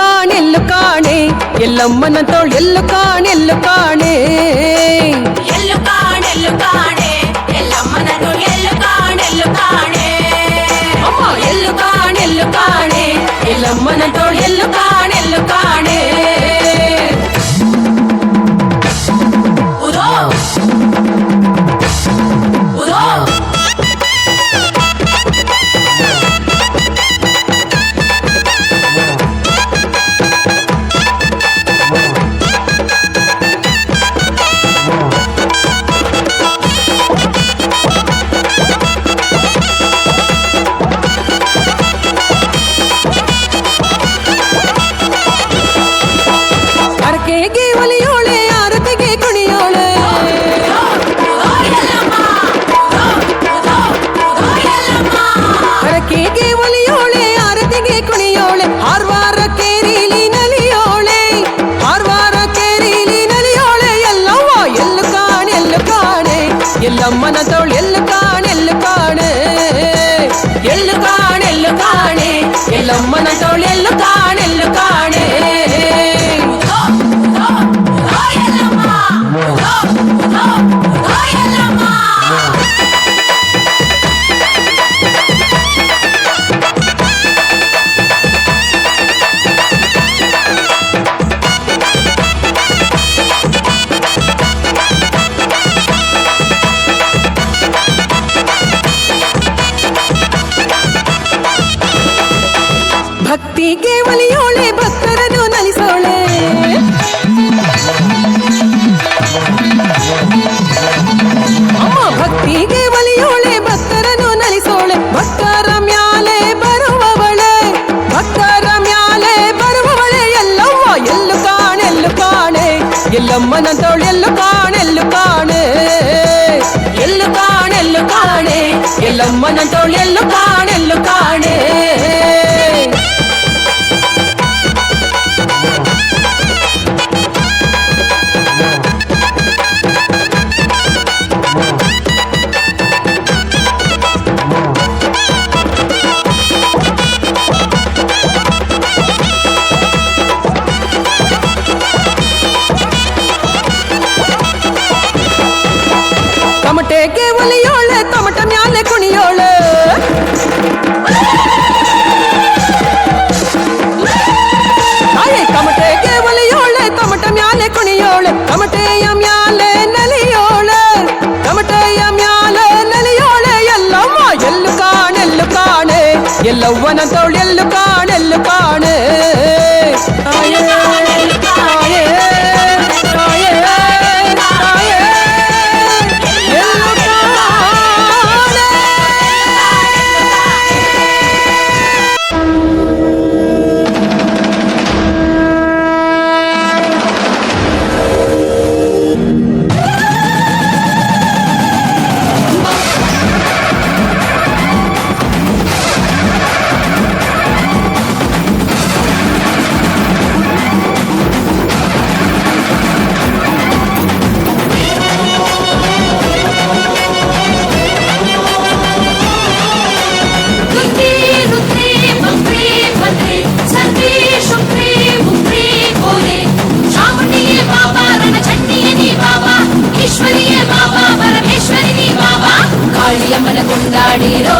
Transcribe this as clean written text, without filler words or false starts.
ಕಾಣೆ ಎಲ್ಲಮ್ಮನಂತೋಳ್ ಎಲ್ಲು ಕಾಣೆ ಎಲ್ಲಮ್ಮನಂತೋಳ್ ಅಮ್ಮ ಎಲ್ಲು ಕಾಣೆ ಎಲ್ಲಮ್ಮನಂತೋಳ್ ಎಲ್ಲು ಕಾಣೆ ಅರಕೆಗೆ ಒಲಿಯೋಳೆ ಆರತಿಗೆ ಕುಣಿಯೋಳೆ ಅರಕೆಗೆ ಒಲಿಯೋಳೆ ಆರತಿಗೆ ಕುಣಿಯೋಳೆ ಆರ್ವಾರ ಕೇರಿಲಿ ನಲಿಯೋಳೆ ಎಲ್ಲವ್ವ ಎಲ್ಲು ಕಾಣೆ ಎಲ್ಲಮ್ಮನಂತೋಳ್ ಎಲ್ಲು ಕಾಣೆ ಎಲ್ಲಮ್ಮನಂತೋಳ್ ಎಲ್ಲು ಕಾಣೆ ಭಕ್ತಿಗೆ ಒಲಿಯೋಳೆ ಭಕ್ತರನ್ನು ನಲಿಸೋಳೆ ಅಮ್ಮ ಭಕ್ತಿಗೆ ಒಲಿಯೋಳೆ ಭಕ್ತರನ್ನು ನಲಿಸೋಳೆ ಭಕ್ತರ ಮ್ಯಾಲೆ ಬರುವವಳೆ ಎಲ್ಲವ್ವ ಎಲ್ಲು ಕಾಣೆ ಎಲ್ಲಮ್ಮನಂತೋಳ್ ಎಲ್ಲು ಕಾಣೆ ಎಲ್ಲಮ್ಮನಂತೋಳ್ ಎಲ್ಲು ಕಾಣೆ ತಮಟೆಗೆ ಒಲಿಯೋಳೆ ತಮಟ ಮ್ಯಾಲೆ ಕುಣಿಯೋಳೆ ತಮಟೆಗೆ ಒಲಿಯೋಳೆ ತಮಟ ಮ್ಯಾಲೆ ಕುಣಿಯೋಳೆ ತಮಟೆಯ ಮ್ಯಾಲೆ ನಲಿಯೋಳೆ ಎಲ್ಲವ್ವ ಎಲ್ಲು ಕಾಣೆ ಎಲ್ಲವ್ವನಂತೋಳ್ ಎಲ್ಲು ಕಾಣೆ ಕಾಳಿಯಮ್ಮನ ಕೊಂಡಾಡಿರೋ